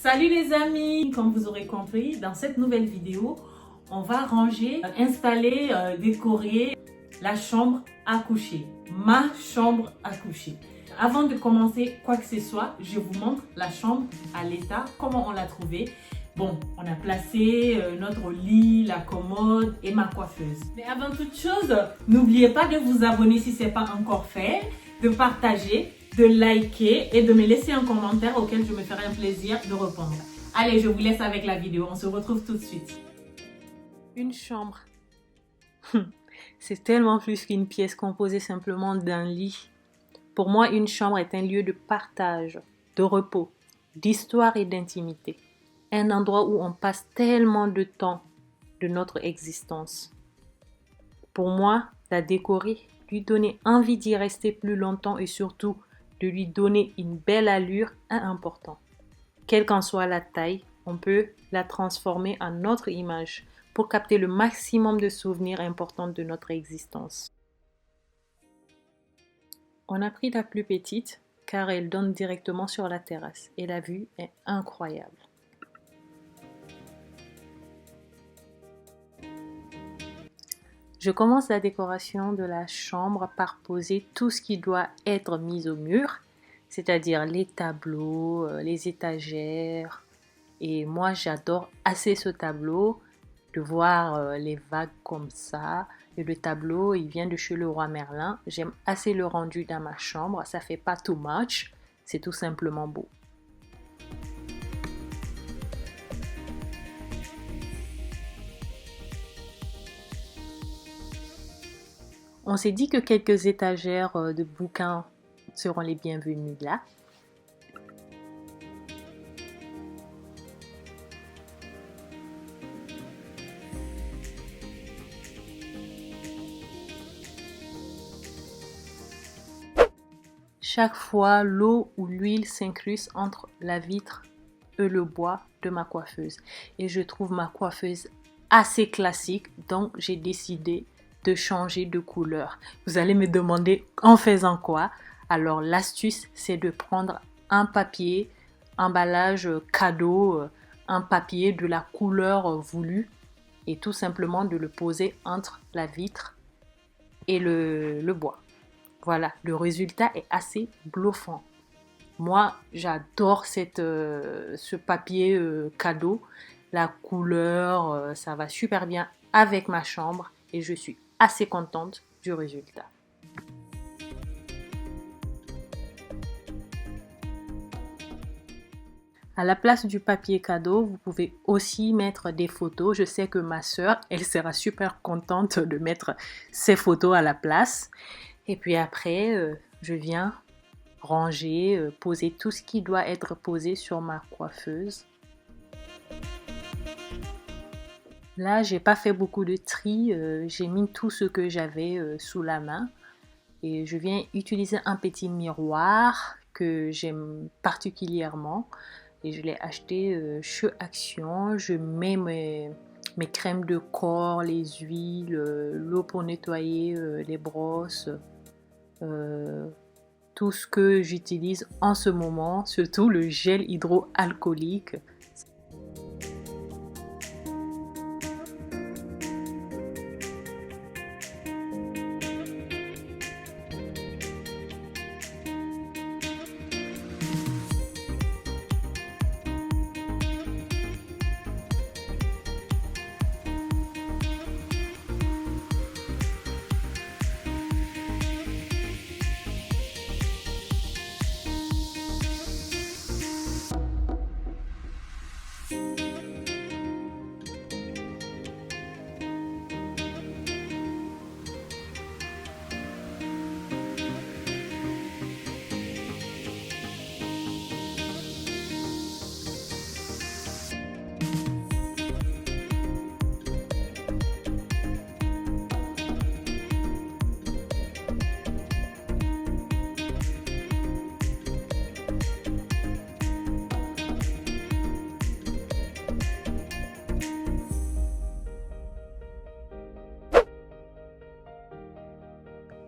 Salut les amis, comme vous aurez compris, dans cette nouvelle vidéo, on va ranger, installer, décorer la chambre à coucher, ma chambre à coucher. Avant de commencer quoi que ce soit, je vous montre la chambre à l'état, comment on l'a trouvée. Bon, on a placé notre lit, la commode et ma coiffeuse. Mais avant toute chose, n'oubliez pas de vous abonner si ce n'est pas encore fait, de partager, de liker et de me laisser un commentaire auquel je me ferai un plaisir de répondre. Allez, je vous laisse avec la vidéo. On se retrouve tout de suite. Une chambre. C'est tellement plus qu'une pièce composée simplement d'un lit. Pour moi, une chambre est un lieu de partage, de repos, d'histoire et d'intimité. Un endroit où on passe tellement de temps de notre existence. Pour moi, la décorer, lui donner envie d'y rester plus longtemps et surtout de lui donner une belle allure est important. Quelle qu'en soit la taille, on peut la transformer en notre image pour capter le maximum de souvenirs importants de notre existence. On a pris la plus petite car elle donne directement sur la terrasse et la vue est incroyable. Je commence la décoration de la chambre par poser tout ce qui doit être mis au mur, c'est-à-dire les tableaux, les étagères. Et moi, j'adore assez ce tableau, de voir les vagues comme ça. Et le tableau, il vient de chez Leroy Merlin. J'aime assez le rendu dans ma chambre. Ça fait pas too much. C'est tout simplement beau. On s'est dit que quelques étagères de bouquins seront les bienvenues là. Chaque fois, l'eau ou l'huile s'incruste entre la vitre et le bois de ma coiffeuse. Et je trouve ma coiffeuse assez classique, donc j'ai décidé de changer de couleur. Vous allez me demander en faisant quoi? Alors l'astuce, c'est de prendre un papier, emballage cadeau, un papier de la couleur voulue et tout simplement de le poser entre la vitre et le bois. Voilà, le résultat est assez bluffant. Moi, j'adore ce papier cadeau. La couleur, ça va super bien avec ma chambre et je suis assez contente du résultat. À la place du papier cadeau, vous pouvez aussi mettre des photos. Je sais que ma sœur, elle sera super contente de mettre ses photos à la place. Et puis après, je viens ranger, poser tout ce qui doit être posé sur ma coiffeuse. Là, j'ai pas fait beaucoup de tri, j'ai mis tout ce que j'avais sous la main et je viens utiliser un petit miroir que j'aime particulièrement et je l'ai acheté chez Action. Je mets mes crèmes de corps, les huiles, l'eau pour nettoyer les brosses, tout ce que j'utilise en ce moment, surtout le gel hydroalcoolique.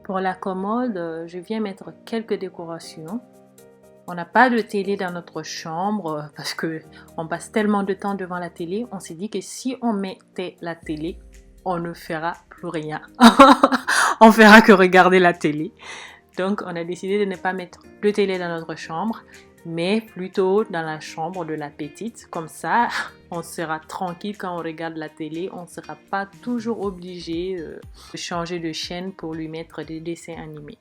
Pour la commode, je viens mettre quelques décorations. On n'a pas de télé dans notre chambre parce que on passe tellement de temps devant la télé. On s'est dit que si on mettait la télé, on ne fera plus rien. On fera que regarder la télé. Donc, on a décidé de ne pas mettre de télé dans notre chambre, mais plutôt dans la chambre de la petite. Comme ça, on sera tranquille quand on regarde la télé. On ne sera pas toujours obligé de changer de chaîne pour lui mettre des dessins animés.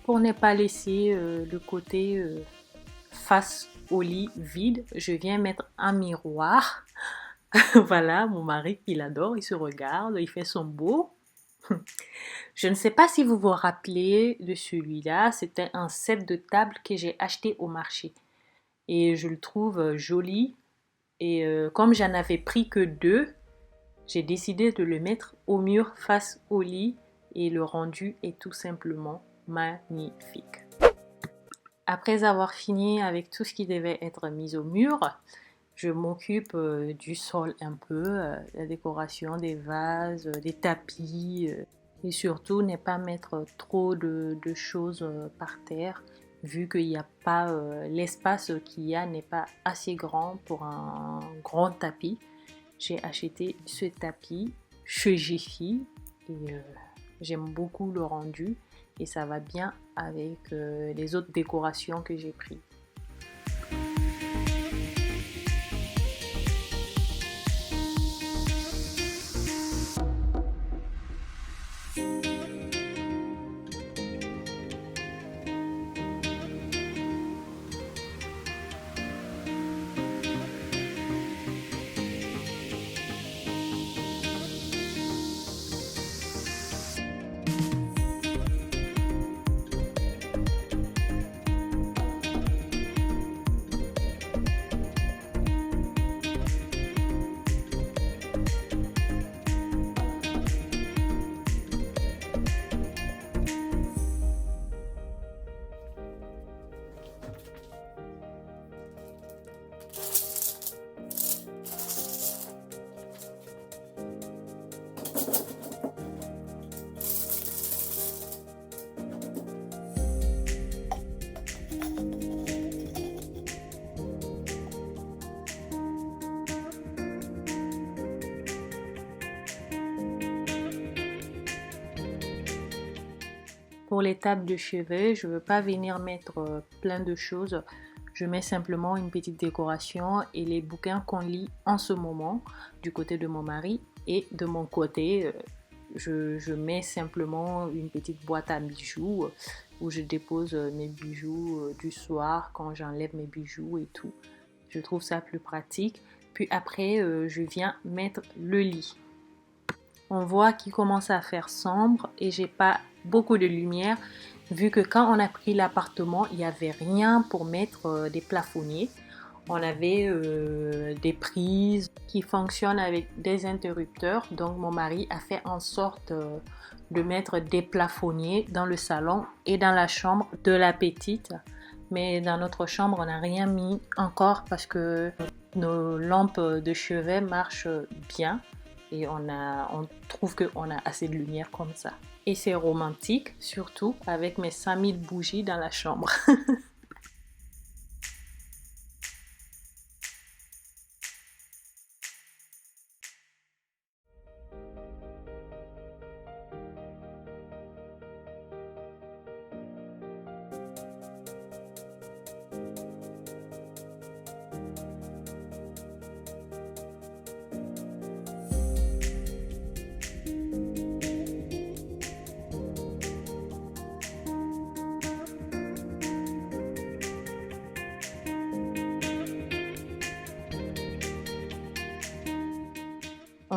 Pour ne pas laisser le côté face au lit vide, je viens mettre un miroir. Voilà, mon mari, il adore, il se regarde, il fait son beau. Je ne sais pas si vous vous rappelez de celui-là, c'était un set de table que j'ai acheté au marché. Et je le trouve joli. Et comme j'en avais pris que 2, j'ai décidé de le mettre au mur face au lit. Et le rendu est tout simplement magnifique. Après avoir fini avec tout ce qui devait être mis au mur, je m'occupe du sol un peu, la décoration des vases, des tapis, et surtout ne pas mettre trop de choses par terre, vu qu'il n'y a pas l'espace qu'il y a n'est pas assez grand pour un grand tapis. J'ai acheté ce tapis chez Jiffy et j'aime beaucoup le rendu et ça va bien avec les autres décorations que j'ai prises. Pour les tables de chevet, je ne veux pas venir mettre plein de choses. Je mets simplement une petite décoration et les bouquins qu'on lit en ce moment du côté de mon mari et de mon côté, je mets simplement une petite boîte à bijoux où je dépose mes bijoux du soir quand j'enlève mes bijoux et tout. Je trouve ça plus pratique. Puis après, je viens mettre le lit. On voit qu'il commence à faire sombre et j'ai pas beaucoup de lumière vu que quand on a pris l'appartement, il n'y avait rien pour mettre des plafonniers. On avait des prises qui fonctionnent avec des interrupteurs. Donc mon mari a fait en sorte de mettre des plafonniers dans le salon et dans la chambre de la petite. Mais dans notre chambre, on n'a rien mis encore parce que nos lampes de chevet marchent bien. Et on trouve qu'on a assez de lumière comme ça. Et c'est romantique, surtout avec mes 5000 bougies dans la chambre.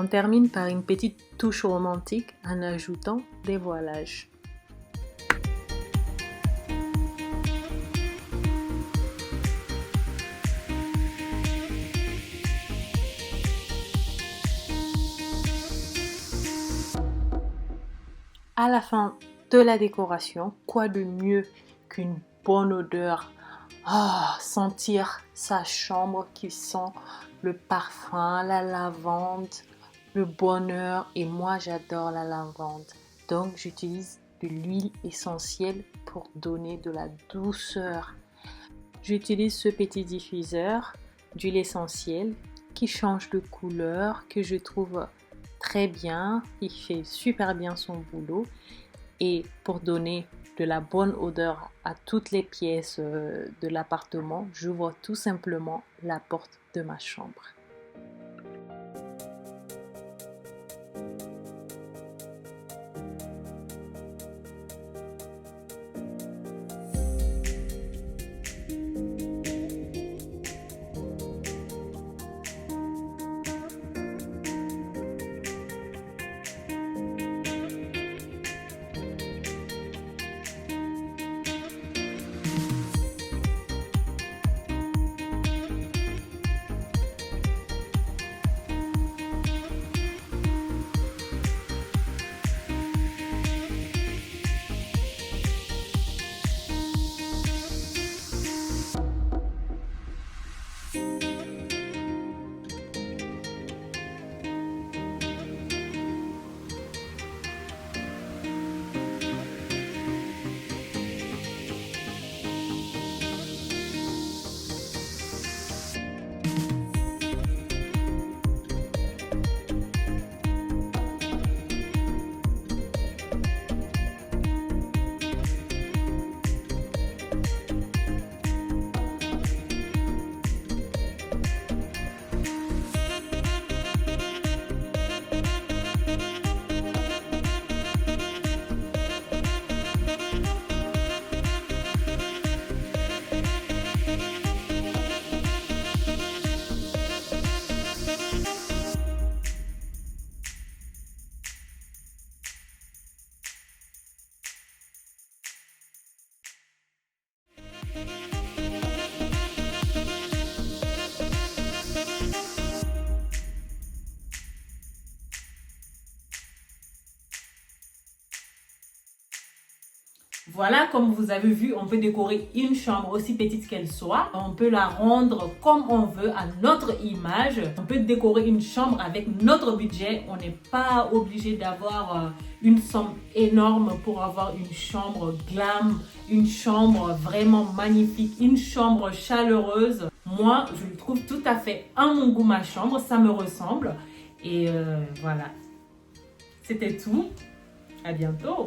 On termine par une petite touche romantique en ajoutant des voilages. À la fin de la décoration, quoi de mieux qu'une bonne odeur? Sentir sa chambre qui sent le parfum, la lavande, le bonheur. Et moi, j'adore la lavande. Donc, j'utilise de l'huile essentielle pour donner de la douceur. J'utilise ce petit diffuseur d'huile essentielle qui change de couleur, que je trouve très bien, il fait super bien son boulot et pour donner de la bonne odeur à toutes les pièces de l'appartement, j'ouvre tout simplement la porte de ma chambre. Voilà, comme vous avez vu, on peut décorer une chambre aussi petite qu'elle soit. On peut la rendre comme on veut à notre image. On peut décorer une chambre avec notre budget. On n'est pas obligé d'avoir une somme énorme pour avoir une chambre glam, une chambre vraiment magnifique, une chambre chaleureuse. Moi, je le trouve tout à fait à mon goût, ma chambre. Ça me ressemble. Et voilà. C'était tout. À bientôt.